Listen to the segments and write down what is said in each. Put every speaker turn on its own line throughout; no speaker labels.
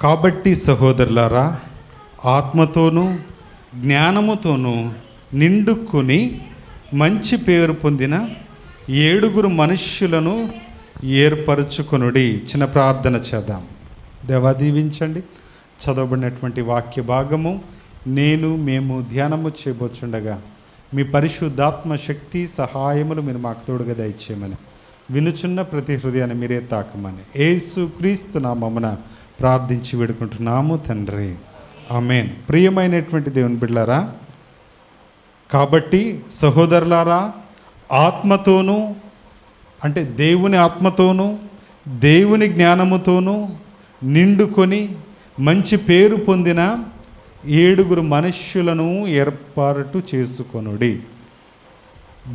కాబట్టి సహోదరులారా, ఆత్మతోనూ జ్ఞానముతోనూ నిండుకొని మంచి పేరు పొందిన 7 మనుష్యులను ఏర్పరచుకొనుడి. చిన్న ప్రార్థన చేద్దాం. దేవా, దీవించండి. చదవబడినటువంటి వాక్య భాగము మేము ధ్యానము చేయబోచుండగా మీ పరిశుద్ధాత్మ శక్తి సహాయములు మీరు మాకు తోడుగా దయచేయమని, వినుచున్న ప్రతి హృదయాన్ని మీరే తాకమని యేసు క్రీస్తు నామమున ప్రార్థించి వేడుకుంటున్నాము తండ్రి, ఆమేన్. ప్రియమైనటువంటి దేవుని బిడ్డలారా, కాబట్టి సహోదరులారా, ఆత్మతోనూ అంటే దేవుని ఆత్మతోనూ దేవుని జ్ఞానముతోనూ నిండుకొని మంచి పేరు పొందిన 7 మనుష్యులను ఏర్పాటు చేసుకొనుడి.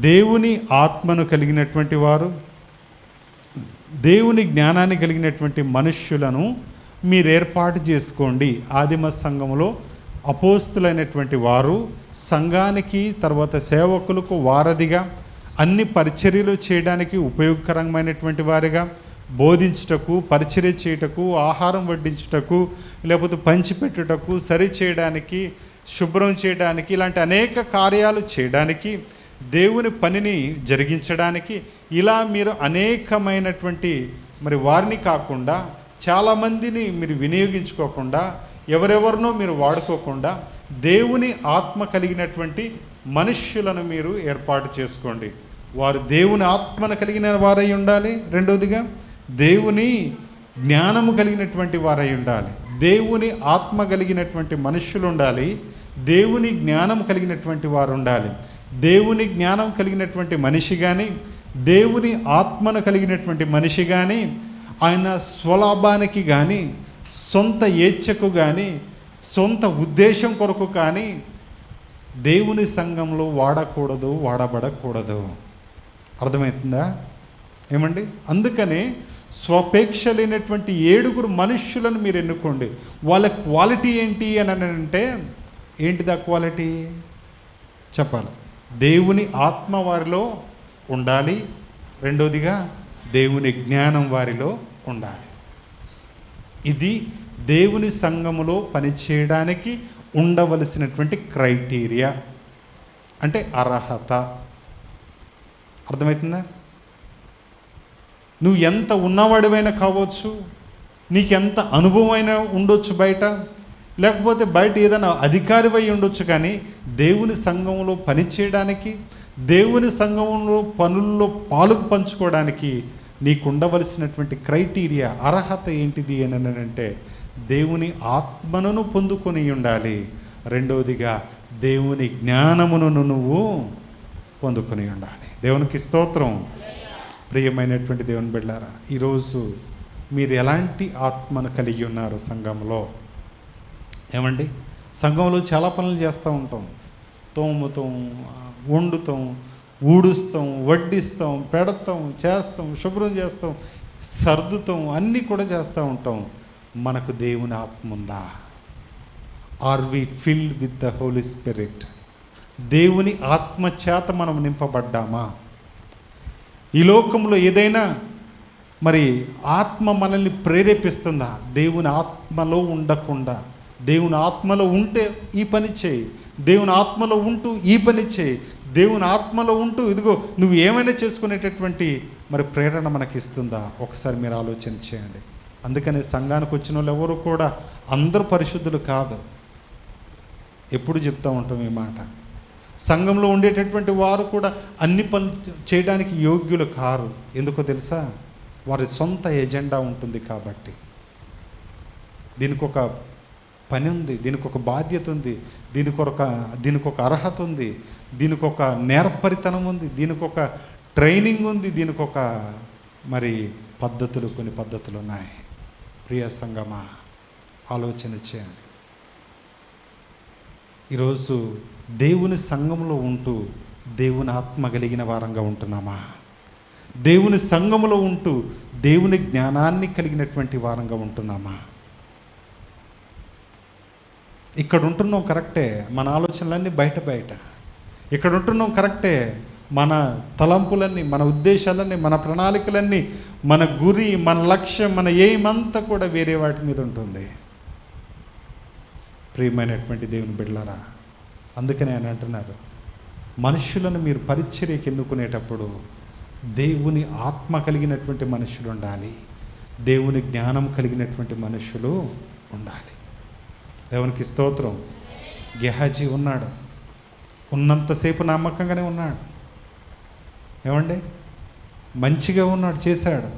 దేవుని ఆత్మను కలిగినటువంటి వారు, దేవుని జ్ఞానాన్ని కలిగినటువంటి మనుష్యులను మీరు ఏర్పాటు చేసుకోండి. ఆదిమ సంఘములో అపోస్తులైనటువంటి వారు సంఘానికి, తర్వాత సేవకులకు వారధిగా, అన్ని పరిచర్యలు చేయడానికి ఉపయోగకరమైనటువంటి వారిగా, బోధించుటకు, పరిచర్య చేయుటకు, ఆహారం వడ్డించుటకు, లేకపోతే పంచిపెట్టుటకు, సరి చేయడానికి, శుభ్రం చేయడానికి, ఇలాంటి అనేక కార్యాలు చేయడానికి, దేవుని పనిని జరిగించడానికి, ఇలా మీరు అనేకమైనటువంటి వారిని కాకుండా చాలామందిని మీరు వినియోగించుకోకుండా, ఎవరెవరినో మీరు వాడుకోకుండా, దేవుని ఆత్మ కలిగినటువంటి మనుష్యులను మీరు ఏర్పాటు చేసుకోండి. వారు దేవుని ఆత్మను కలిగిన వారై ఉండాలి. రెండవదిగా దేవుని జ్ఞానము కలిగినటువంటి వారై ఉండాలి. దేవుని ఆత్మ కలిగినటువంటి మనుష్యులు ఉండాలి. దేవుని జ్ఞానం కలిగినటువంటి వారు ఉండాలి. దేవుని జ్ఞానం కలిగినటువంటి మనిషి కానీ, దేవుని ఆత్మను కలిగినటువంటి మనిషి కానీ, ఆయన స్వలాభానికి కానీ, సొంత ఏచ్ఛకు కానీ, సొంత ఉద్దేశం కొరకు కానీ దేవుని సంఘంలో వాడకూడదు, వాడబడకూడదు. అర్థమవుతుందా? ఏమండి? అందుకనే స్వపేక్ష లేనటువంటి 7 మనుష్యులను మీరు ఎన్నుకోండి. వాళ్ళ క్వాలిటీ ఏంటి అని అంటే, ఏంటిదా క్వాలిటీ చెప్పాలి? దేవుని ఆత్మ వారిలో ఉండాలి. రెండవదిగా దేవుని జ్ఞానం వారిలో ఉండాలి. ఇది దేవుని సంఘములో పనిచేయడానికి ఉండవలసినటువంటి క్రైటీరియా, అంటే అర్హత. అర్థమవుతుందా? నువ్వు ఎంత ఉన్నవాడివైనా కావచ్చు, నీకెంత అనుభవమైనా ఉండొచ్చు బయట, లేకపోతే బయట ఏదైనా అధికారివై ఉండొచ్చు, కానీ దేవుని సంఘంలో పనిచేయడానికి, దేవుని సంఘంలో పనుల్లో పాలు పంచుకోవడానికి నీకు ఉండవలసినటువంటి క్రైటీరియా, అర్హత ఏంటిది అని అంటే, దేవుని ఆత్మను పొందుకొని ఉండాలి. రెండవదిగా దేవుని జ్ఞానమును నువ్వు పొందుకొని ఉండాలి. దేవునికి స్తోత్రం. ప్రియమైనటువంటి దేవుని బిడ్డలారా, ఈరోజు మీరు ఎలాంటి ఆత్మను కలిగి ఉన్నారు సంఘంలో? ఏమండి? సంఘంలో చాలా పనులు చేస్తూ ఉంటాం. తోముతాం, వండుతాం, ఊడుస్తాం, వడ్డిస్తాం, పెడతాం, చేస్తాం, శుభ్రం చేస్తాం, సర్దుతాం, అన్నీ కూడా చేస్తూ ఉంటాం. మనకు దేవుని ఆత్మ ఉందా? Are we filled with the holy spirit? దేవుని ఆత్మ చేత మనం నింపబడ్డామా? ఈ లోకంలో ఏదైనా ఆత్మ మనల్ని ప్రేరేపిస్తుందా? దేవుని ఆత్మలో ఉండకుండా, దేవుని ఆత్మలో ఉంటే ఈ పని చేయి, దేవుని ఆత్మలో ఉంటూ ఈ పని చేయి, దేవుని ఆత్మలో ఉంటూ ఇదిగో నువ్వు ఏమైనా చేసుకునేటటువంటి ప్రేరణ మనకి ఇస్తుందా? ఒకసారి మీరు ఆలోచన చేయండి. అందుకని సంఘానికి వచ్చిన వాళ్ళు ఎవరు కూడా అందరూ పరిశుద్ధులు కాదు. ఎప్పుడు చెప్తూ ఉంటాం ఈ మాట. సంఘంలో ఉండేటటువంటి వారు కూడా అన్ని పనులు చేయడానికి యోగ్యులు కారు. ఎందుకో తెలుసా? వారి సొంత ఎజెండా ఉంటుంది కాబట్టి. దీనికి ఒక పని ఉంది, దీనికి ఒక బాధ్యత ఉంది, దీనికి ఒక అర్హత ఉంది, దీనికి ఒక నేర్పరితనం ఉంది, దీనికి ఒక ట్రైనింగ్ ఉంది, దీనికి ఒక కొన్ని పద్ధతులు ఉన్నాయి. ప్రియ సంగమా, ఆలోచన చేయండి. ఈరోజు దేవుని సంఘంలో ఉంటూ దేవుని ఆత్మ కలిగిన వారంగా ఉంటున్నామా? దేవుని సంఘములో ఉంటూ దేవుని జ్ఞానాన్ని కలిగినటువంటి వారంగా ఉంటున్నామా? ఇక్కడ ఉంటున్నాం కరెక్టే, మన ఆలోచనలన్నీ బయట. ఇక్కడ ఉంటున్నాం కరెక్టే, మన తలంపులన్నీ, మన ఉద్దేశాలన్నీ, మన ప్రణాళికలన్నీ, మన గురి, మన లక్ష్యం, మన ఎయిమ్ అంతా కూడా వేరే వాటి మీద ఉంటుంది. ప్రియమైనటువంటి దేవుని బిడ్డలారా, అందుకనే ఆయన అంటున్నారు, మనుషులను మీరు పరిచర్యకి ఎన్నుకునేటప్పుడు దేవుని ఆత్మ కలిగినటువంటి మనుషులు ఉండాలి, దేవుని జ్ఞానం కలిగినటువంటి మనుషులు ఉండాలి. దేవునికి స్తోత్రం. గెహాజీ ఉన్నాడు, ఉన్నంతసేపు నమ్మకంగానే ఉన్నాడు. ఏమండి, మంచిగా ఉన్నాడు, చేశాడు.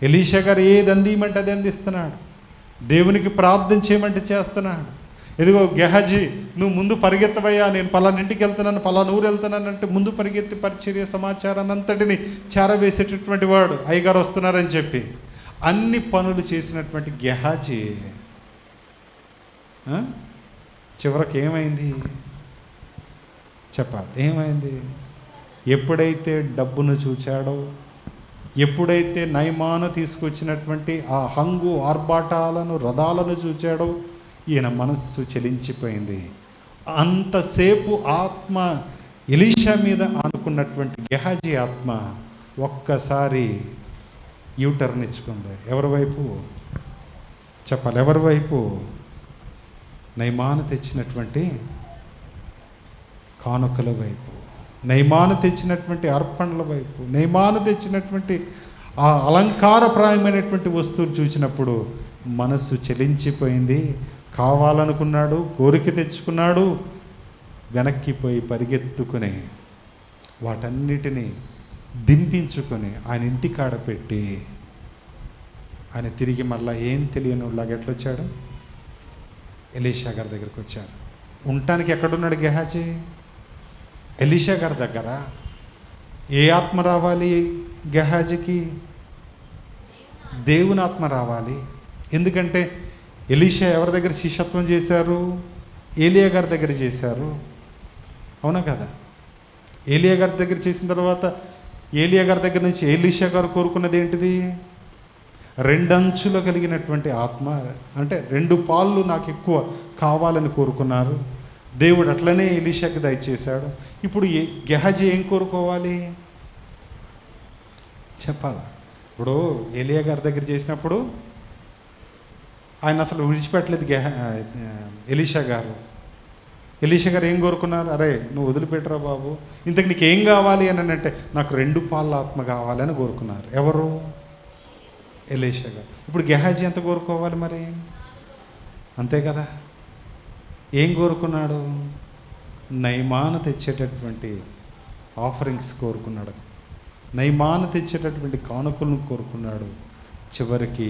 ఎలీషా గారు ఏది అందియమంటే అది అందిస్తున్నాడు, దేవునికి ప్రార్థన చేయమంటే చేస్తున్నాడు. ఇదిగో గెహాజీ, నువ్వు ముందు పరిగెత్తవయ్యా, నేను పలానా ఇంటికి వెళ్తున్నాను, పలానా ఊరు వెళ్తున్నాను అంటే ముందు పరిగెత్తి పరిచర్య సమాచారాన్ని అంతటిని చేరవేసేటటువంటి వాడు. అయ్యగారు వస్తున్నారని చెప్పి అన్ని పనులు చేసినటువంటి గెహాజీ చివరికి ఏమైంది చెప్పాలి? ఏమైంది? ఎప్పుడైతే డబ్బును చూచాడో, ఎప్పుడైతే నయమాను తీసుకొచ్చినటువంటి ఆ హంగు ఆర్భాటాలను రథాలను చూచాడో, ఈయన మనస్సు చెలించిపోయింది. అంతసేపు ఆత్మ ఎలీషా మీద ఆనుకున్నటువంటి గెహాజీ ఆత్మ ఒక్కసారి యూటర్న్ ఇచ్చుకుంది. ఎవరి వైపు చెప్పాలి? ఎవరి వైపు? నయమాను తెచ్చినటువంటి కానుకల వైపు, నయమాను తెచ్చినటువంటి అర్పణల వైపు, నయమాను తెచ్చినటువంటి ఆ అలంకారప్రాయమైనటువంటి వస్తువులు చూసినప్పుడు మనస్సు చెలించిపోయింది. కావాలనుకున్నాడు, కోరిక తెచ్చుకున్నాడు, వెనక్కిపోయి పరిగెత్తుకుని వాటన్నిటినీ దింపించుకొని ఆయన ఇంటికాడ పెట్టి ఆయన తిరిగి మళ్ళీ ఏం తెలియనిలాగా ఎట్లొచ్చాడు? ఎలీషా గారి దగ్గరికి వచ్చారు. ఉండటానికి ఎక్కడున్నాడు గెహాజీ? ఎలీషా గారి దగ్గర. ఏ ఆత్మ రావాలి గెహాజీకి? దేవుని ఆత్మ రావాలి. ఎందుకంటే ఎలీషా ఎవరి దగ్గర శిష్యత్వం చేశారు? ఏలియా గారి దగ్గర చేశారు, అవునా కదా? ఏలియా గారి దగ్గర చేసిన తర్వాత ఏలియా గారి దగ్గర నుంచి ఎలీషా గారు కోరుకున్నది ఏంటిది? రెండంచులు కలిగినటువంటి ఆత్మ, అంటే 2 పాళ్ళు నాకు ఎక్కువ కావాలని కోరుకున్నారు. దేవుడు అట్లనే ఎలీషాకి దయచేశాడు. ఇప్పుడు గెహాజీ ఏం కోరుకోవాలి చెప్పాలా? ఇప్పుడు ఏలియా గారి దగ్గర చేసినప్పుడు ఆయన అసలు విడిచిపెట్టలేదు ఎలీషా గారు. ఎలీషా గారు ఏం కోరుకున్నారు? అరే నువ్వు వదిలిపెట్టరా బాబు, ఇంతకు నీకు ఏం కావాలి అని అంటే నాకు 2 పాళ్ళ ఆత్మ కావాలని కోరుకున్నారు. ఎవరు? ఎలీషా గారు. ఇప్పుడు గెహాజీ ఎంత కోరుకోవాలి మరి? అంతే కదా. ఏం కోరుకున్నాడు? నయమాను తెచ్చేటటువంటి ఆఫరింగ్స్ కోరుకున్నాడు, నయమాను తెచ్చేటటువంటి కానుకలను కోరుకున్నాడు. చివరికి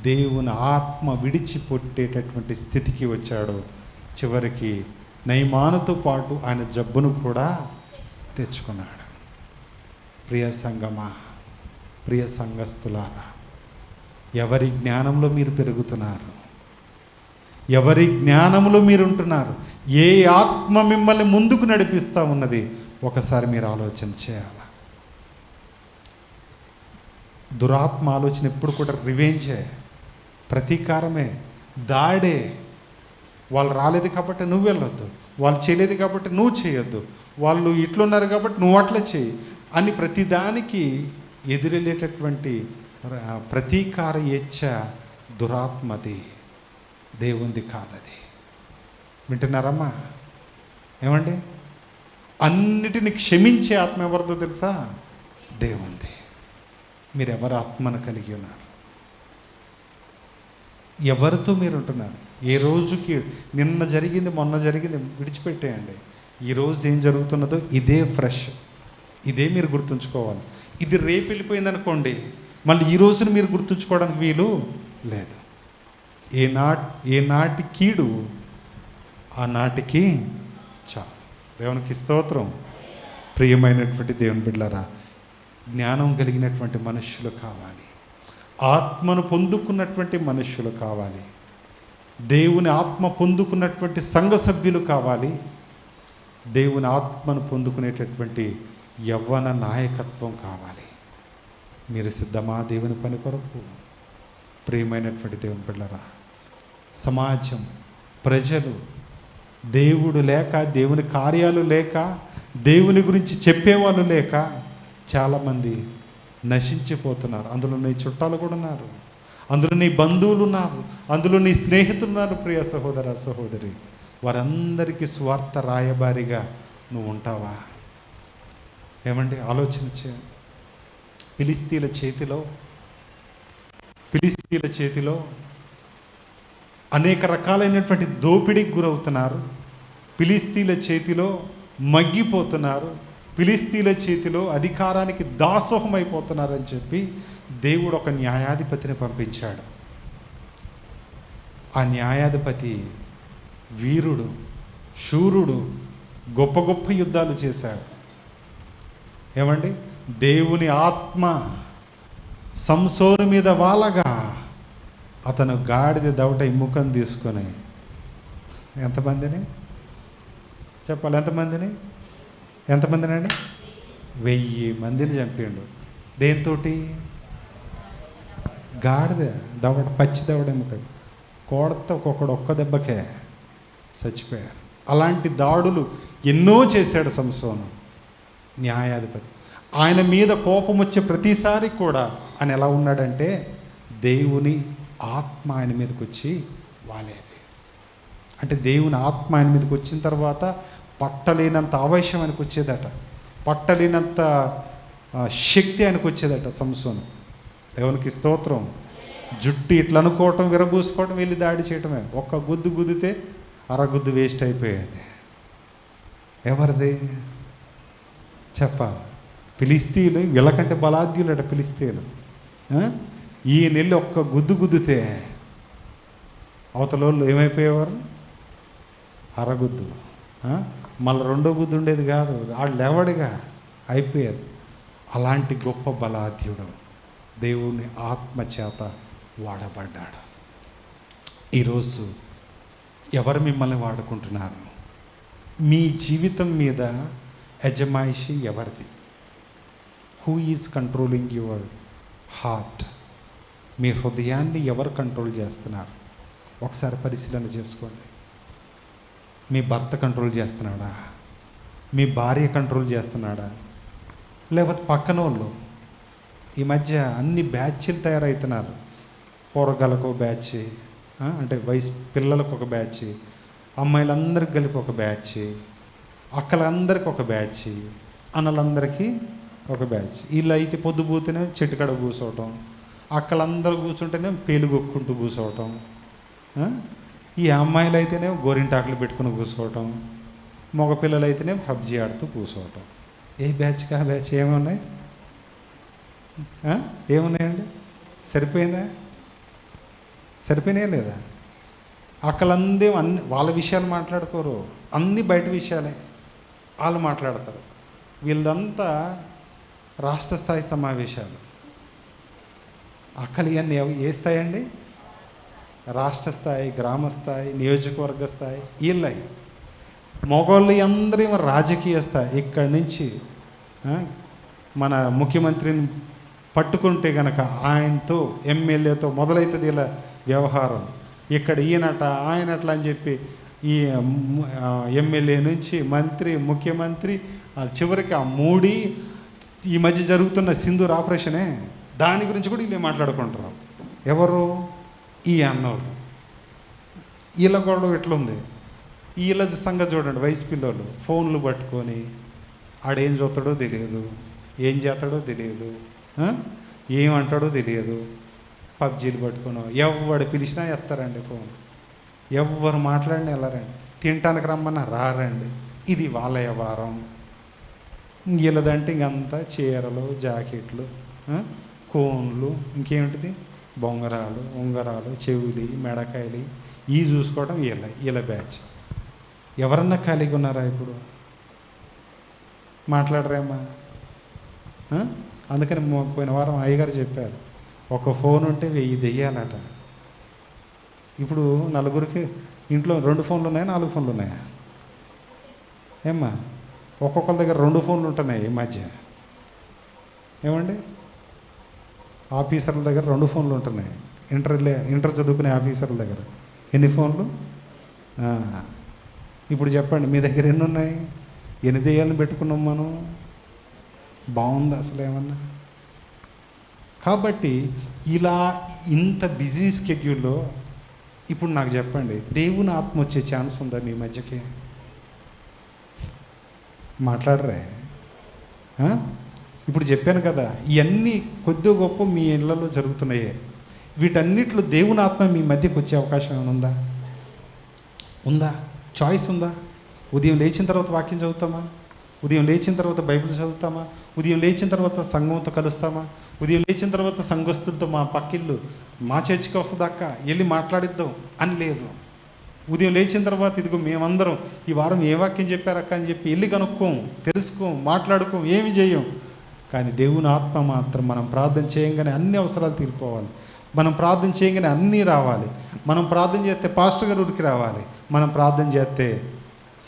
దేవుని ఆత్మ విడిచిపెట్టేటటువంటి స్థితికి వచ్చాడు. చివరికి నయమానుతో పాటు ఆయన జబ్బును కూడా తెచ్చుకున్నాడు. ప్రియ సంగమా, ప్రియ సంఘస్థులారా, ఎవరి జ్ఞానంలో మీరు పెరుగుతున్నారు? ఎవరి జ్ఞానంలో మీరు ఉంటున్నారు? ఏ ఆత్మ మిమ్మల్ని ముందుకు నడిపిస్తూ ఉన్నది ఒకసారి మీరు ఆలోచన చేయాలి. దురాత్మ ఆలోచన ఎప్పుడు కూడా రివెంజే, ప్రతీకారమే, దాడే. వాళ్ళు రాలేదు కాబట్టి నువ్వు వెళ్ళొద్దు, వాళ్ళు చేయలేదు కాబట్టి నువ్వు చేయొద్దు, వాళ్ళు ఇట్లున్నారు కాబట్టి నువ్వు అట్లా చేయి అని ప్రతిదానికి ఎదురెళ్ళేటటువంటి ప్రతీకార ఇచ్చ దురాత్మది, దేవుంది కాదది. వింటున్నారమ్మా? ఏమండి? అన్నిటిని క్షమించే ఆత్మ ఎవరిదో తెలుసా? దేవుంది. మీరు ఎవరి ఆత్మను కలిగి ఉన్నారు? ఎవరితో మీరు ఉంటున్నారు? ఏ రోజుకి నిన్న జరిగింది మొన్న జరిగింది విడిచిపెట్టేయండి. ఈరోజు ఏం జరుగుతున్నదో ఇదే ఫ్రెష్, ఇదే మీరు గుర్తుంచుకోవాలి. ఇది రేపు వెళ్ళిపోయింది అనుకోండి, మళ్ళీ ఈ రోజున మీరు గుర్తుంచుకోవడానికి వీలు లేదు. ఏనాటి కీడు ఆనాటికి చాలు. దేవునికి స్తోత్రం. ప్రియమైనటువంటి దేవుని బిడ్డలారా, జ్ఞానం కలిగినటువంటి మనుష్యులు కావాలి, ఆత్మను పొందుకున్నటువంటి మనుష్యులు కావాలి, దేవుని ఆత్మ పొందుకున్నటువంటి సంఘ సభ్యులు కావాలి, దేవుని ఆత్మను పొందుకునేటటువంటి యవ్వన నాయకత్వం కావాలి. మీరు సిద్ధమా దేవుని పని కొరకు? ప్రియమైనటువంటి దేవుని బిడ్డలారా, సమాజం, ప్రజలు దేవుడు లేక, దేవుని కార్యాలు లేక, దేవుని గురించి చెప్పేవాళ్ళు లేక చాలామంది నశించిపోతున్నారు. అందులో నీ చుట్టాలు కూడా ఉన్నారు, అందులో నీ బంధువులు ఉన్నారు, అందులో నీ స్నేహితులు ఉన్నారు. ప్రియ సహోదర సహోదరి, వారందరికీ స్వార్థ రాయబారిగా నువ్వు ఉంటావా? ఏమండి, ఆలోచన చేయండి. ఫిలిస్తీన్ల చేతిలో అనేక రకాలైనటువంటి దోపిడీకి గురవుతున్నారు. ఫిలిస్తీన్ల చేతిలో మగ్గిపోతున్నారు. ఫిలిస్తీన్ల చేతిలో అధికారానికి దాసోహమైపోతున్నారని చెప్పి దేవుడు ఒక న్యాయాధిపతిని పంపించాడు. ఆ న్యాయాధిపతి వీరుడు, శూరుడు, గొప్ప గొప్ప యుద్ధాలు చేశాడు. ఏమండి, దేవుని ఆత్మ సంసోను మీద వాలగా అతను గాడిద దవట ముఖం తీసుకొని ఎంతమందిని చెప్పాలి? ఎంతమందిని అండి? 1000 మందిని చంపిండు. దేంతోటి? గాడిద దవడ, పచ్చి దవడ ఎముకడు కోడతో ఒక్క దెబ్బకే చచ్చిపోయారు. అలాంటి దాడులు ఎన్నో చేశాడు సంసోను. న్యాయాధిపతి ఆయన మీద కోపం వచ్చే ప్రతిసారి కూడా ఆయన ఎలా ఉన్నాడంటే, దేవుని ఆత్మ ఆయన మీదకి వచ్చి వాలేది. అంటే దేవుని ఆత్మ ఆయన మీదకి వచ్చిన తర్వాత పట్టలేనంత ఆవేశం ఆయనకు వచ్చేదట, పట్టలేనంత శక్తి ఆయనకు వచ్చేదట సంసోను. దేవునికి స్తోత్రం. జుట్టు ఇట్లా అనుకోవటం, విరబూసుకోవటం, వెళ్ళి దాడి చేయటమే. ఒక్క గుద్దు గుద్దితే అరగుద్దు వేస్ట్ అయిపోయేది. ఎవరిది చెప్పాలి? ఫిలిస్తీన్లు వీళ్ళకంటే బలాధ్యులట ఫిలిస్తీన్లు. ఈ నెల్లి ఒక్క గుద్దు గుద్దితే అవతల వాళ్ళు ఏమైపోయేవారు? అరగుద్దు. మళ్ళీ రెండో గుద్దు ఉండేది కాదు, వాళ్ళు లేవడిగా అయిపోయేది. అలాంటి గొప్ప బలాధ్యుడు దేవుని ఆత్మచేత వాడబడ్డాడు. ఈరోజు ఎవరు మిమ్మల్ని వాడుకుంటున్నారు? మీ జీవితం మీద యజమాయిషి ఎవరిది? Who is controlling your heart? మీ హృదయాన్ని ఎవరు కంట్రోల్ చేస్తున్నారు? ఒకసారి పరిశీలన చేసుకోండి. మీ భర్త కంట్రోల్ చేస్తున్నాడా? మీ భార్య కంట్రోల్ చేస్తున్నాడా? లేకపోతే పక్కన వాళ్ళు? ఈ మధ్య అన్ని బ్యాచ్లు తయారవుతున్నారు. పోరగాళ్ళకు బ్యాచ్, అంటే వయసు పిల్లలకు ఒక బ్యాచ్, అమ్మాయిలందరికీ కలిపి ఒక బ్యాచ్, అక్కలందరికీ ఒక బ్యాచ్, అన్నలందరికీ ఒక బ్యాచ్. వీళ్ళు అయితే పొద్దుపోతేనే చెట్టుకాడ కూర్చోవటం, అక్కలందరూ కూర్చుంటేనే పేలుగొక్కుంటూ కూర్చోవటం, ఈ అమ్మాయిలు అయితేనే గోరింటాకులు పెట్టుకుని కూర్చోవటం, మగపిల్లలు అయితేనే పబ్జీ ఆడుతూ కూర్చోవటం. ఏ బ్యాచ్కి ఆ బ్యాచ్ ఏమున్నాయి? ఏమున్నాయండి? సరిపోయినాయా లేదా? అక్కలందే అన్ని వాళ్ళ విషయాలు మాట్లాడుకోరు, అన్నీ బయట విషయాలే వాళ్ళు మాట్లాడతారు. వీళ్ళంతా రాష్ట్ర స్థాయి సమావేశాలు. అక్కలు ఇవన్నీ ఏ స్థాయి అండి? రాష్ట్ర స్థాయి, గ్రామ స్థాయి, నియోజకవర్గ స్థాయి. వీళ్ళవి మగవాళ్ళు అందరూ రాజకీయ స్థాయి. ఇక్కడి నుంచి మన ముఖ్యమంత్రిని పట్టుకుంటే కనుక ఆయనతో, ఎమ్మెల్యేతో మొదలవుతుంది ఇలా వ్యవహారం. ఇక్కడ ఈయనట ఆయనట్లా అని చెప్పి ఈ ఎమ్మెల్యే నుంచి మంత్రి, ముఖ్యమంత్రి, చివరికి ఆ మూడి ఈ మధ్య జరుగుతున్న సింధూర్ ఆపరేషనే, దాని గురించి కూడా వీళ్ళు మాట్లాడుకుంటారు. ఎవరు? ఈ అన్నోళ్ళు. వీళ్ళ గొడవ ఎట్లుంది? వీళ్ళ సంగతి చూడండి. వయసు పిల్లలు ఫోన్లు పట్టుకొని ఆడేం చూస్తాడో తెలియదు, ఏం చేస్తాడో తెలియదు, ఏమంటాడో తెలియదు. పబ్జీలు పట్టుకుని ఎవడు పిలిచినా ఎత్తారండి ఫోన్. ఎవరు మాట్లాడినా వెళ్ళారండి. తినటానికి రమ్మన్నా రారండి. ఇది వాళ్ళ వ్యవహారం. వీళ్ళదంటే ఇంకంతా చీరలు, జాకెట్లు, కోన్లు, ఇంకేమిటిది బొంగరాలు, ఉంగరాలు, చెవులి, మెడకాయలు, ఇవి చూసుకోవడం వీళ్ళ బ్యాచ్. ఎవరన్నా ఖాళీగా ఉన్నారా ఇప్పుడు? మాట్లాడరేమ్మా? అందుకని పోయిన వారం అయ్యగారు చెప్పారు, ఒక ఫోన్ ఉంటే 1000 దెయ్యాలట. ఇప్పుడు నలుగురికి ఇంట్లో 2 ఫోన్లు ఉన్నాయా, 4 ఫోన్లు ఉన్నాయా? ఏమ్మా, ఒక్కొక్కరి దగ్గర 2 ఫోన్లు ఉంటున్నాయి ఈ మధ్య. ఏమండి, ఆఫీసర్ల దగ్గర 2 ఫోన్లు ఉంటున్నాయి. ఇంటర్ చదువుకునే ఆఫీసర్ల దగ్గర ఎన్ని ఫోన్లు? ఇప్పుడు చెప్పండి, మీ దగ్గర ఎన్ని ఉన్నాయి? ఎన్ని దెయ్యాలను పెట్టుకున్నాం మనం? బాగుంది అసలు ఏమన్నా? కాబట్టి ఇలా ఇంత బిజీ స్కెడ్యూల్లో ఇప్పుడు నాకు చెప్పండి, దేవుని ఆత్మ వచ్చే ఛాన్స్ ఉందా మీ మధ్యకి? మాట్లాడరే? ఇప్పుడు చెప్పాను కదా, ఇవన్నీ కొద్ది గొప్ప మీ ఇళ్లలో జరుగుతున్నాయే. వీటన్నిటిలో దేవుని ఆత్మ మీ మధ్యకి వచ్చే అవకాశం ఏమైనా ఉందా? ఉందా? చాయిస్ ఉందా? ఉదయం లేచిన తర్వాత వాక్యం చదువుతామా? ఉదయం లేచిన తర్వాత బైబిల్ చదువుతామా? ఉదయం లేచిన తర్వాత సంఘంతో కలుస్తామా? ఉదయం లేచిన తర్వాత సంఘస్థులతో మా పక్కిళ్ళు మా చర్చికి వస్తుందాక వెళ్ళి మాట్లాడిద్దాం అని లేదు. ఉదయం లేచిన తర్వాత ఇదిగో మేమందరం ఈ వారం ఏ వాక్యం చెప్పారక్క అని చెప్పి వెళ్ళి కనుక్కోం, తెలుసుకోం, మాట్లాడుకోం, ఏమి చేయం. కానీ దేవుని ఆత్మ మాత్రం మనం ప్రార్థన చేయంగానే అన్ని అవసరాలు తీరిపోవాలి. మనం ప్రార్థన చేయగానే అన్నీ రావాలి. మనం ప్రార్థన చేస్తే పాస్టర్ గారు ఊరికి రావాలి. మనం ప్రార్థన చేస్తే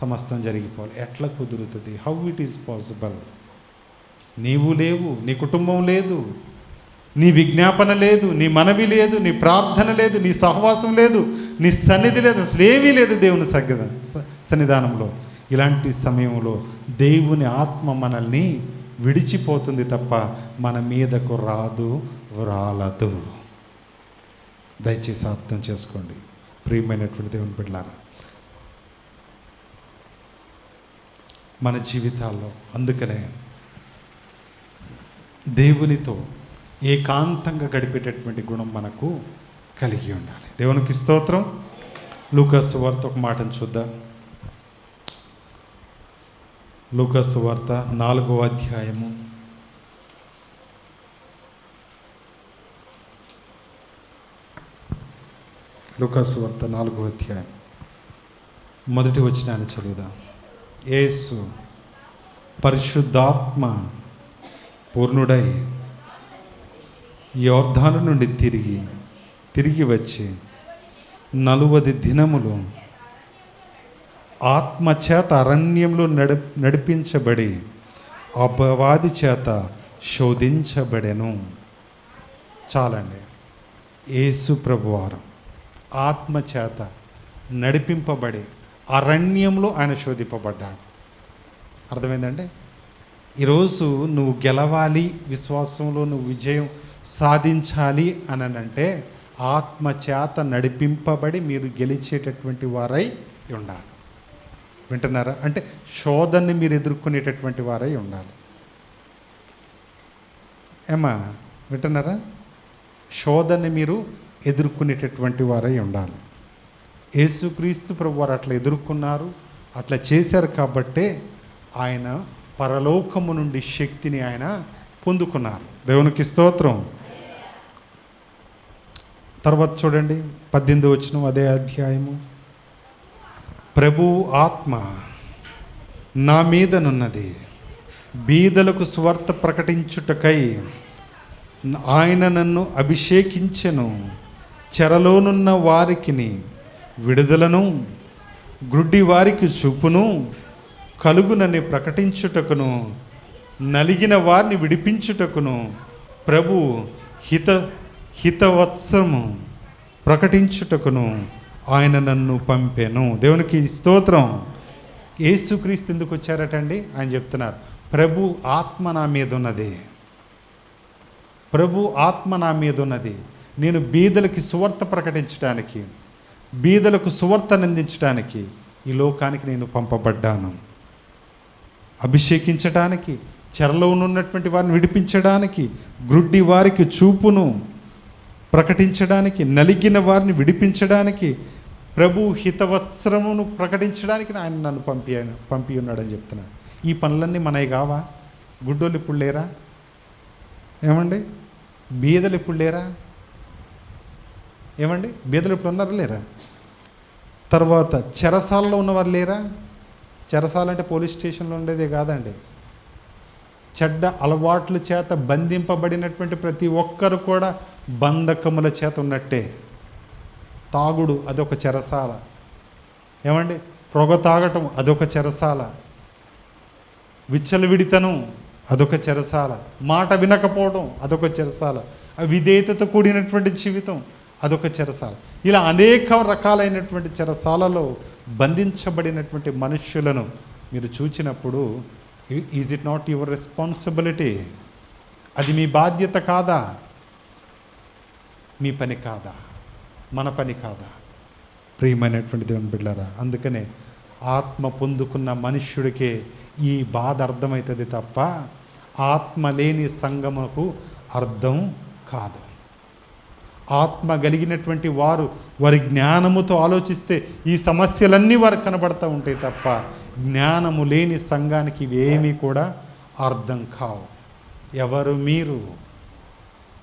సమస్తం జరిగిపోవాలి. ఎట్లా కుదురుతుంది? How it is possible? నీవు లేవు, నీ కుటుంబం లేదు, నీ విజ్ఞాపన లేదు, నీ మనవి లేదు, నీ ప్రార్థన లేదు, నీ సహవాసం లేదు, నీ సన్నిధి లేదు, అసలు ఏమీ లేదు దేవుని సన్నిధానంలో. ఇలాంటి సమయంలో దేవుని ఆత్మ మనల్ని విడిచిపోతుంది తప్ప మన మీదకు రాలదు. దయచేసి అర్థం చేసుకోండి ప్రియమైనటువంటి దేవుని బిడ్డలారా. మన జీవితాల్లో అందుకనే దేవునితో ఏకాంతంగా గడిపేటటువంటి గుణం మనకు కలిగి ఉండాలి. దేవునికి స్తోత్రం. లూకాసు వార్త ఒక మాటను చూద్దాం. లూకాసు వార్త 4వ అధ్యాయము 4వ అధ్యాయం మొదటి వచనాన్ని చదువుదాం. యేసు పరిశుద్ధాత్మ పూర్ణుడై యోర్దాను నుండి తిరిగి వచ్చి 40 దినములు ఆత్మచేత అరణ్యంలో నడిపించబడి అపవాది చేత శోధించబడెను. చాలండి. యేసు ప్రభువారు ఆత్మచేత నడిపింపబడి అరణ్యంలో ఆయన శోధింపబడ్డాడు. అర్థమైందంటే ఈరోజు నువ్వు గెలవాలి, విశ్వాసంలో నువ్వు విజయం సాధించాలి అని అంటే ఆత్మచేత నడిపింపబడి మీరు గెలిచేటటువంటి వారై ఉండాలి. వింటున్నారా? అంటే శోధనని మీరు ఎదుర్కొనేటటువంటి వారై ఉండాలి. ఏమా వింటున్నారా? శోధనని మీరు ఎదుర్కొనేటటువంటి వారై ఉండాలి. యేసుక్రీస్తు ప్రభువారు అట్లా ఎదుర్కొన్నారు, అట్లా చేశారు కాబట్టే ఆయన పరలోకము నుండి శక్తిని ఆయన పొందుకున్నారు. దేవునికి స్తోత్రం. తర్వాత చూడండి 18వ వచనం అదే అధ్యాయము. ప్రభు ఆత్మ నా మీదనున్నది, బీదలకు సువార్త ప్రకటించుటకై ఆయన నన్ను అభిషేకించెను, చెరలోనున్న వారికిని విడుదలను, గ్రుడ్డి వారికి చూపును కలుగునని ప్రకటించుటకును, నలిగిన వారిని విడిపించుటకును ప్రభు హితవత్సము ప్రకటించుటకును ఆయన నన్ను పంపెను. దేవునికి స్తోత్రం. యేసుక్రీస్తు ఎందుకు వచ్చారటండి? ఆయన చెప్తున్నారు, ప్రభు ఆత్మ నా మీద ఉన్నది, ప్రభు ఆత్మ నా మీద ఉన్నది. నేను బీదలకి సువార్త ప్రకటించడానికి, బీదలకు సువార్తను అందించడానికి ఈ లోకానికి నేను పంపబడ్డాను. అభిషేకించడానికి, చెరలో ఉన్నటువంటి వారిని విడిపించడానికి, గ్రుడ్డి వారికి చూపును ప్రకటించడానికి, నలిగిన వారిని విడిపించడానికి, ప్రభు హితవత్సరమును ప్రకటించడానికి ఆయన నన్ను పంపి ఉన్నాడని చెప్తున్నాడు. ఈ పనులన్నీ మనవి కావా? గుడ్డోళ్ళు ఇప్పుడు లేరా? ఏమండి? బీదలు ఇప్పుడు లేరా? ఏమండి? బీదలు ఇప్పుడు ఉన్నారా లేరా? తర్వాత చెరసాలలో ఉన్నవారు లేరా? చెరసాల అంటే పోలీస్ స్టేషన్లో ఉండేదే కాదండి. చెడ్డ అలవాట్ల చేత బంధింపబడినటువంటి ప్రతి ఒక్కరు కూడా బంధకముల చేత ఉన్నట్టే. తాగుడు అదొక చెరసాల. ఏమండి? పొగ తాగటం అదొక చెరసాల. విచ్చలవిడితనం అదొక చెరసాల. మాట వినకపోవడం అదొక చెరసాల. అవిధేయతతో కూడినటువంటి జీవితం అదొక చెరసాల. ఇలా అనేక రకాలైనటువంటి చెరసాలలో బంధించబడినటువంటి మనుష్యులను మీరు చూచినప్పుడు is it not your responsibility? అది మీ బాధ్యత కాదా? మీ పని కాదా? మన పని కాదా? ప్రియమైనటువంటి దేవుని బిడ్డలారా, అందుకనే ఆత్మ పొందుకున్న మనుష్యుడికే ఈ బాధ అర్థమవుతుంది తప్ప ఆత్మ లేని సంగముకు అర్థం కాదు. ఆత్మ కలిగినటువంటి వారు వారి జ్ఞానముతో ఆలోచిస్తే ఈ సమస్యలన్నీ వారికి కనబడతా ఉంటాయి తప్ప జ్ఞానము లేని సంఘానికి ఇవేమీ కూడా అర్థం కావు. ఎవరు మీరు?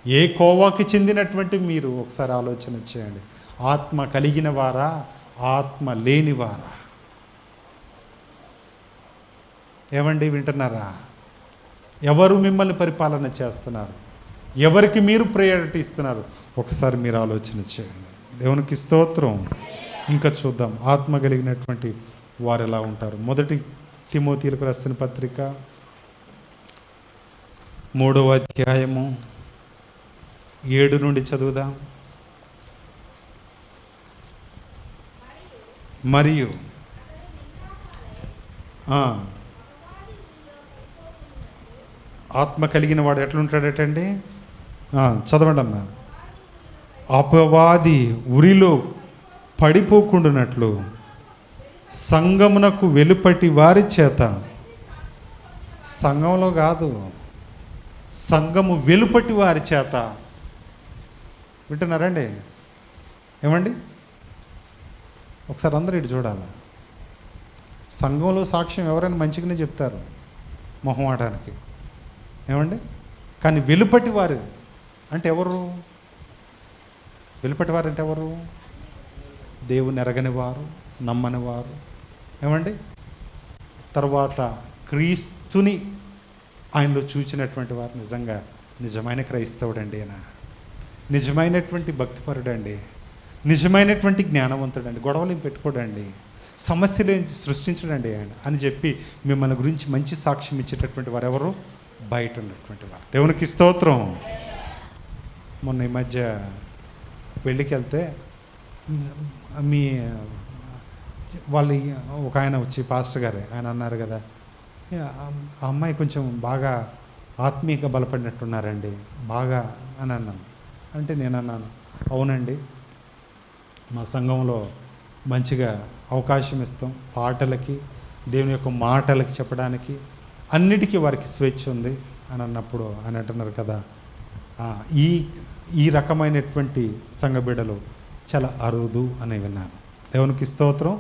ఏ కోవాకి చెందినటువంటి మీరు? ఒకసారి ఆలోచన చేయండి. ఆత్మ కలిగిన వారా, ఆత్మ లేనివారా? ఏమండి, వింటున్నారా? ఎవరు మిమ్మల్ని పరిపాలన చేస్తున్నారు? ఎవరికి మీరు ప్రయారిటీ ఇస్తున్నారు? ఒకసారి మీరు ఆలోచన చేయండి. దేవునికి స్తోత్రం. ఇంకా చూద్దాం ఆత్మ కలిగినటువంటి వారు ఎలా ఉంటారు. మొదటి తిమోతీయులకు రాసిన పత్రిక 3వ అధ్యాయము 7 నుండి చదువుదాం. మరియు ఆత్మ కలిగిన వాడు ఎట్లుంటాడటండి? చదవండి అమ్మా. అపవాది ఉరిలో పడిపోకుండానట్లు సంఘమునకు వెలుపటి వారి చేత, సంఘంలో కాదు, సంఘము వెలుపటి వారి చేత. వింటున్నారండి? ఏమండి, ఒకసారి అందరూ ఇటు చూడాలి. సంఘంలో సాక్ష్యం ఎవరైనా మంచిగానే చెప్తారు మొహమాటానికి, ఏమండి, కానీ వెలుపటి వారు అంటే ఎవరు? వెలుపటి వారు అంటే ఎవరు? దేవుని ఎరగని వారు, నమ్మని వారు, ఏమండి, తర్వాత క్రీస్తుని ఆయనలో చూచినటువంటి వారు. నిజంగా నిజమైన క్రైస్తవుడండి ఆయన, నిజమైనటువంటి భక్తిపరుడండి, నిజమైనటువంటి జ్ఞానవంతుడండి, గొడవలు ఏం పెట్టుకోడండి, సమస్యలు ఏం సృష్టించడండి ఆయన అని చెప్పి మిమ్మల్ని గురించి మంచి సాక్ష్యం ఇచ్చేటటువంటి వారు ఎవరు? బయట ఉన్నటువంటి వారు. దేవునికి స్తోత్రం. మొన్న ఈ మధ్య పెళ్ళికి వెళ్తే మీ వాళ్ళు ఒక ఆయన వచ్చి, పాస్టర్ గారే, ఆయన అన్నారు కదా, ఆ అమ్మాయి కొంచెం బాగా ఆత్మీయంగా బలపడినట్టున్నారండి బాగా అని అన్నాను. అంటే నేను అన్నాను, అవునండి, మా సంఘంలో మంచిగా అవకాశం ఇస్తాం, పాటలకి, దేవుని యొక్క మాటలకి చెప్పడానికి, అన్నిటికీ వారికి స్వేచ్ఛ ఉంది అని అన్నప్పుడు అని అంటున్నారు కదా, ఈ రకమైనటువంటి సంఘ బిడ్డలు చాలా అరుదు అని విన్నాను. దేవునికి స్తోత్రం.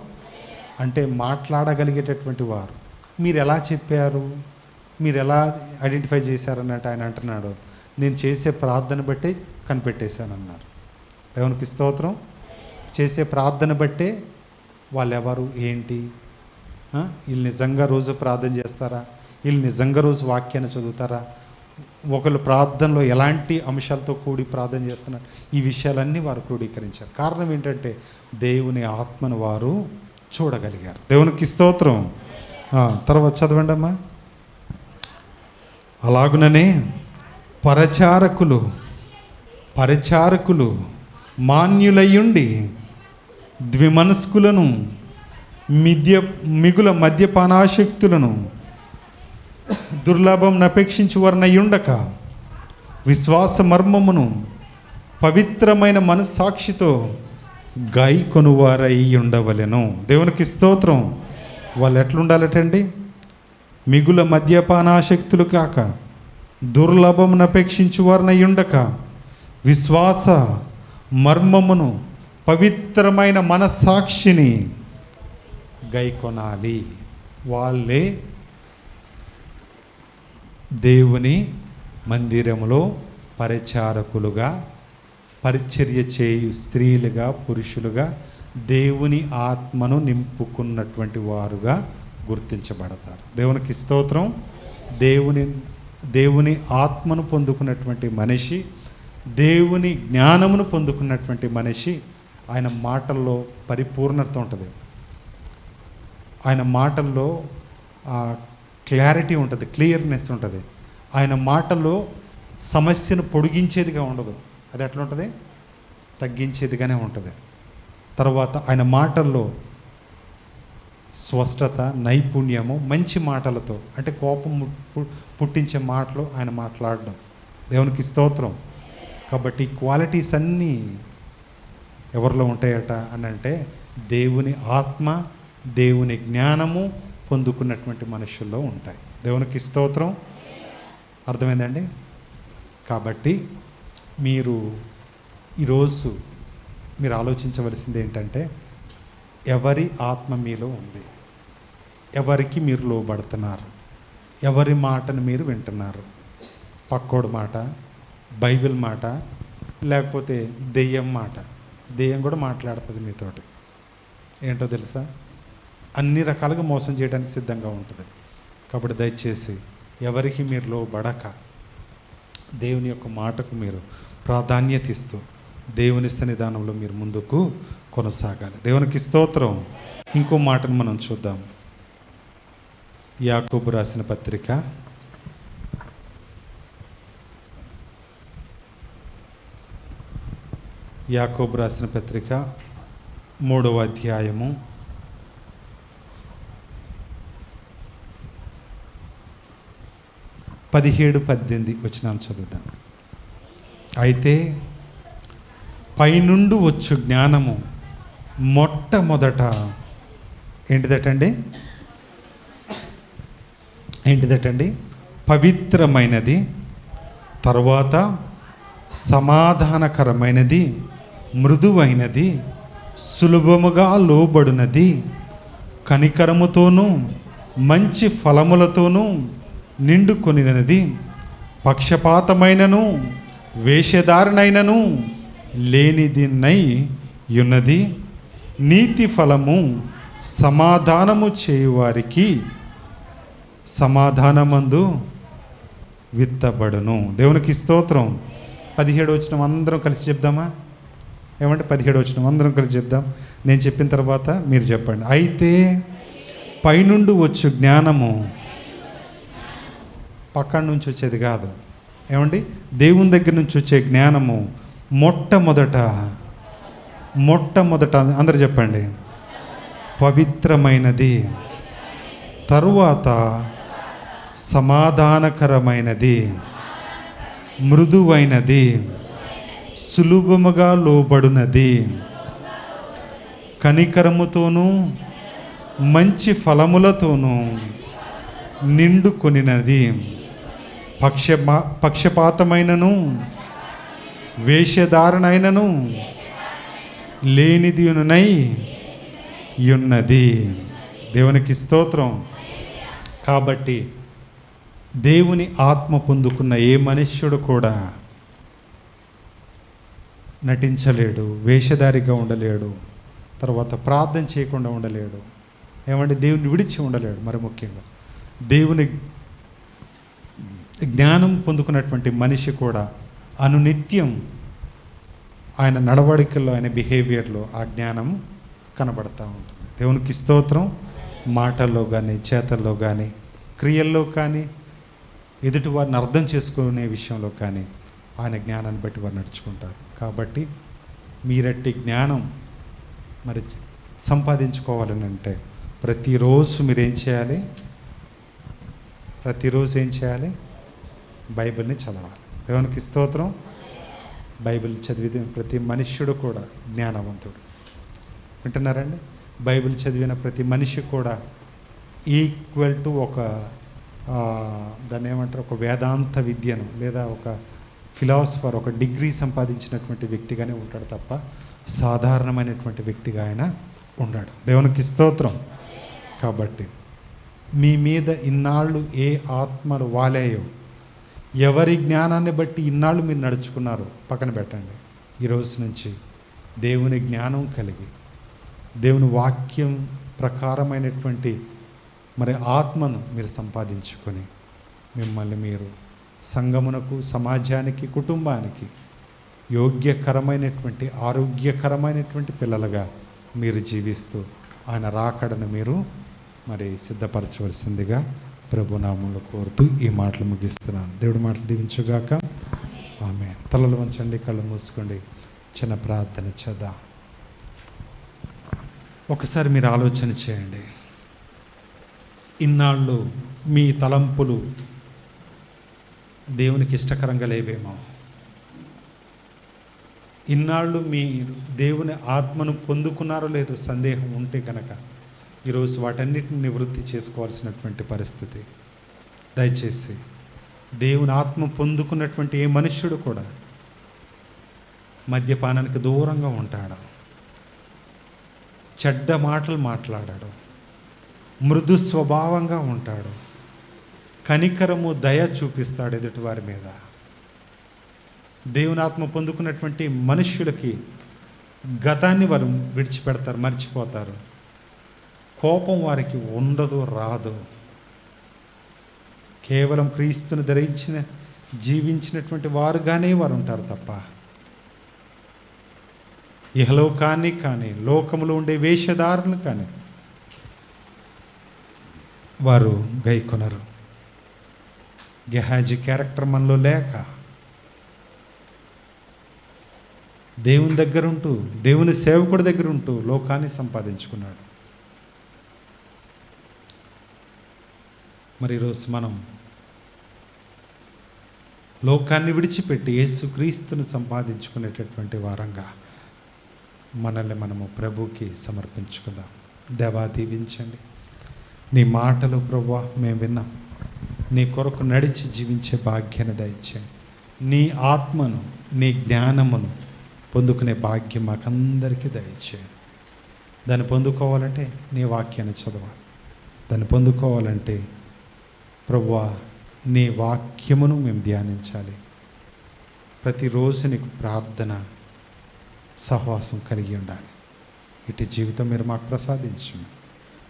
అంటే మాట్లాడగలిగేటటువంటి వారు. మీరు ఎలా చెప్పారు, మీరు ఎలా ఐడెంటిఫై చేశారన్నట్టు ఆయన అంటున్నాడు, నేను చేసే ప్రార్థన బట్టే కనిపెట్టేశానన్నారు. దేవునికి స్తోత్రం. చేసే ప్రార్థన బట్టే వాళ్ళు ఎవరు ఏంటి, వీళ్ళు నిజంగా రోజు ప్రార్థన చేస్తారా, వీళ్ళు నిజంగా రోజు వాక్యాన్ని చదువుతారా, ఒకళ్ళు ప్రార్థనలో ఎలాంటి అంశాలతో కూడి ప్రార్థన చేస్తున్నారు, ఈ విషయాలన్నీ వారు క్రోడీకరించారు. కారణం ఏంటంటే దేవుని ఆత్మను వారు చూడగలిగారు. దేవునికి స్తోత్రం. తర్వాత చదవండి అమ్మా. అలాగుననే పరిచారకులు మాన్యులయ్యుండి ద్విమనస్కులను, మిగుల మద్యపానాశక్తులను, దుర్లభం నపేక్షించు వారనయ్యుండక విశ్వాస మర్మమును పవిత్రమైన మనస్సాక్షితో గాయకొనువారై ఉండవలెను. దేవునికి స్తోత్రం. వాళ్ళు ఎట్లుండాలటండి? మిగుల మద్యపానాశక్తులు కాక, దుర్లభం నపేక్షించు వారనయ్యుండక విశ్వాస మర్మమును పవిత్రమైన మనస్సాక్షిని గైకొనాలి. వాళ్ళే దేవుని మందిరములో పరిచారకులుగా, పరిచర్య చేయు స్త్రీలుగా, పురుషులుగా దేవుని ఆత్మను నింపుకున్నటువంటి వారుగా గుర్తించబడతారు. దేవునికి స్తోత్రం. దేవుని ఆత్మను పొందుకున్నటువంటి మనిషి, దేవుని జ్ఞానమును పొందుకున్నటువంటి మనిషి, ఆయన మాటల్లో పరిపూర్ణత ఉంటుంది, ఆయన మాటల్లో క్లారిటీ ఉంటుంది, క్లియర్నెస్ ఉంటుంది. ఆయన మాటల్లో సమస్యను పొడిగించేదిగా ఉండదు, అది ఎట్లా ఉంటుంది? తగ్గించేదిగానే ఉంటుంది. తర్వాత ఆయన మాటల్లో స్పష్టత, నైపుణ్యము, మంచి మాటలతో, అంటే కోపం పుట్టించే మాటలు ఆయన మాట్లాడడం. దేవునికి స్తోత్రం. కాబట్టి ఈ క్వాలిటీస్ అన్నీ ఎవరిలో ఉంటాయట అని అంటే దేవుని ఆత్మ, దేవుని జ్ఞానము పొందుకున్నటువంటి మనుషుల్లో ఉంటాయి. దేవునికి స్తోత్రం. అర్థమైందండి? కాబట్టి మీరు ఈరోజు మీరు ఆలోచించవలసింది ఏంటంటే, ఎవరి ఆత్మ మీలో ఉంది, ఎవరికి మీరు లోబడుతున్నారు, ఎవరి మాటను మీరు వింటున్నారు? పక్కోడు మాట, బైబిల్ మాట, లేకపోతే దెయ్యం మాట. దెయ్యం కూడా మాట్లాడుతుంది మీతోటి. ఏంటో తెలుసా? అన్ని రకాలుగా మోసం చేయడానికి సిద్ధంగా ఉంటుంది. కాబట్టి దయచేసి ఎవరికి మీరు లోబడక దేవుని యొక్క మాటకు మీరు ప్రాధాన్యత ఇస్తూ దేవుని సన్నిధానంలో మీరు ముందుకు కొనసాగాలి. దేవునికి స్తోత్రం. ఇంకో మాటను మనం చూద్దాం. యాకోబు రాసిన పత్రిక 3వ అధ్యాయము 17-18 వచనాలు చదువుదాం. అయితే పైనుండి వచ్చు జ్ఞానము మొట్టమొదట ఏంటిదటండి? పవిత్రమైనది, తరువాత సమాధానకరమైనది, మృదువైనది, సులభముగా లోబడినది, కనికరముతోనూ మంచి ఫలములతోనూ నిండుకొనినది, పక్షపాతమైనను వేషధారణైనను లేనిదినై యున్నది, నీతి ఫలము సమాధానము చేయువారికి సమాధానమందు విత్తబడును. దేవునికి స్తోత్రం. 17వ వచనం అందరం కలిసి చెప్దామా? ఏమంటే 17వ వచనం అందరం కలిసి చెప్దాం. నేను చెప్పిన తర్వాత మీరు చెప్పండి. అయితే పైనుండి వచ్చు జ్ఞానము పక్కన నుంచి వచ్చేది కాదు. ఏమండి? దేవుని దగ్గర నుంచి వచ్చే జ్ఞానము మొట్టమొదట అందరు చెప్పండి, పవిత్రమైనది, తరువాత సమాధానకరమైనది, మృదువైనది, సులభముగా లోబడినది, కనికరముతోనూ మంచి ఫలములతోనూ నిండుకొనినది, పక్షపాతమైనను వేషధారణైనను లేనిదినై యున్నది. దేవునికి స్తోత్రం. కాబట్టి దేవుని ఆత్మ పొందుకున్న ఏ మనుష్యుడు కూడా నటించలేడు, వేషధారిగా ఉండలేడు, తర్వాత ప్రార్థన చేయకుండా ఉండలేడు. ఏమంటే దేవుని విడిచి ఉండలేడు. మరి ముఖ్యంగా దేవుని జ్ఞానం పొందుకున్నటువంటి మనిషి కూడా అనునిత్యం ఆయన నడవడికల్లో, ఆయన బిహేవియర్లో ఆ జ్ఞానం కనబడతా ఉంటుంది. దేవునికి స్తోత్రం. మాటల్లో కానీ, చేతల్లో కానీ, క్రియల్లో కానీ, ఎదుటి వారిని అర్థం చేసుకునే విషయంలో కానీ ఆయన జ్ఞానాన్ని బట్టి వారు నడుచుకుంటారు. కాబట్టి మీరట్టి జ్ఞానం మరి సంపాదించుకోవాలని అంటే ప్రతిరోజు మీరేం చేయాలి? బైబిల్ని చదవాలి. దేవునికి స్తోత్రం. బైబిల్ చదివిన ప్రతి మనుష్యుడు కూడా జ్ఞానవంతుడు. వింటున్నారండి? బైబిల్ చదివిన ప్రతి మనిషి కూడా ఈక్వల్ టు దాన్ని ఏమంటారు, ఒక వేదాంత విద్యను లేదా ఒక ఫిలాసఫర్, ఒక డిగ్రీ సంపాదించినటువంటి వ్యక్తిగానే ఉంటాడు తప్ప సాధారణమైనటువంటి వ్యక్తిగా ఆయన ఉన్నాడు. దేవునికి స్తోత్రం. కాబట్టి మీ మీద ఇన్నాళ్ళు ఏ ఆత్మలు వాలేయో, ఎవరి జ్ఞానాన్ని బట్టి ఇన్నాళ్ళు మీరు నడుచుకున్నారు పక్కన పెట్టండి. ఈరోజు నుంచి దేవుని జ్ఞానం కలిగి దేవుని వాక్యం ప్రకారమైనటువంటి మరి ఆత్మను మీరు సంపాదించుకొని మిమ్మల్ని మీరు సంఘమునకు, సమాజానికి, కుటుంబానికి యోగ్యకరమైనటువంటి, ఆరోగ్యకరమైనటువంటి పిల్లలుగా మీరు జీవిస్తూ ఆయన రాకడను మీరు మరి సిద్ధపరచవలసిందిగా ప్రభునామంలో కోరుతూ ఈ మాటలు ముగిస్తున్నాను. దేవుడి మాటలు దీవించుగాక. ఆమేన్. తలలు వంచండి, కళ్ళు మూసుకోండి, చిన్న ప్రార్థన చేద్దాం. ఒకసారి మీరు ఆలోచన చేయండి. ఇన్నాళ్ళు మీ తలంపులు దేవునికి ఇష్టకరంగా లేవేమో. ఇన్నాళ్ళు మీరు దేవుని ఆత్మను పొందుకున్నారో లేదో సందేహం ఉంటే కనుక ఈరోజు వాటన్నిటిని నివృత్తి చేసుకోవాల్సినటువంటి పరిస్థితి. దయచేసి దేవుని ఆత్మ పొందుకున్నటువంటి ఏ మనుష్యుడు కూడా మద్యపానానికి దూరంగా ఉంటాడు, చెడ్డ మాటలు మాట్లాడాడు, మృదు స్వభావంగా ఉంటాడు, కనికరము దయ చూపిస్తాడు ఎదుటి వారి మీద. దేవుని ఆత్మ పొందుకున్నటువంటి మనుష్యులకి గతాన్ని వారు విడిచిపెడతారు, మర్చిపోతారు. కోపం వారికి ఉండదు, రాదు. కేవలం క్రీస్తుని జీవించినటువంటి వారుగానే వారు ఉంటారు తప్ప ఇహలోకాన్ని కానీ లోకములో ఉండే వేషధారులు కానీ వారు గైకొనరు. గెహాజీ క్యారెక్టర్ మనలో లేక దేవుని దగ్గర ఉంటూ, దేవుని సేవకుడి దగ్గర ఉంటూ లోకాన్ని సంపాదించుకున్నాడు. మరి ఈరోజు మనం లోకాన్ని విడిచిపెట్టి యేసుక్రీస్తును సంపాదించుకునేటటువంటి వారంగా మనల్ని మనము ప్రభువుకి సమర్పించుకుందాం. దేవా, దీవించండి. నీ మాటలు ప్రభువా మేము విన్నాం. నీ కొరకు నడిచి జీవించే భాగ్యాన్ని దయచేయండి. నీ ఆత్మను, నీ జ్ఞానమును పొందుకునే భాగ్యం మాకందరికీ దయచేయండి. దాన్ని పొందుకోవాలంటే నీ వాక్యాన్ని చదవాలి. దాన్ని పొందుకోవాలంటే ప్రభువా నీ వాక్యమును మేము ధ్యానించాలి. ప్రతిరోజు నీకు ప్రార్థన సహవాసం కలిగి ఉండాలి. ఇటు జీవితం మీరు మాకు ప్రసాదించండి.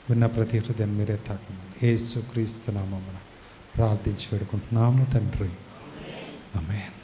విన్న ప్రతి హృదయం మీరే తాకమని యేసుక్రీస్తు నామమున ప్రార్థించి వేడుకుంటున్నాము తండ్రి. ఆమేన్.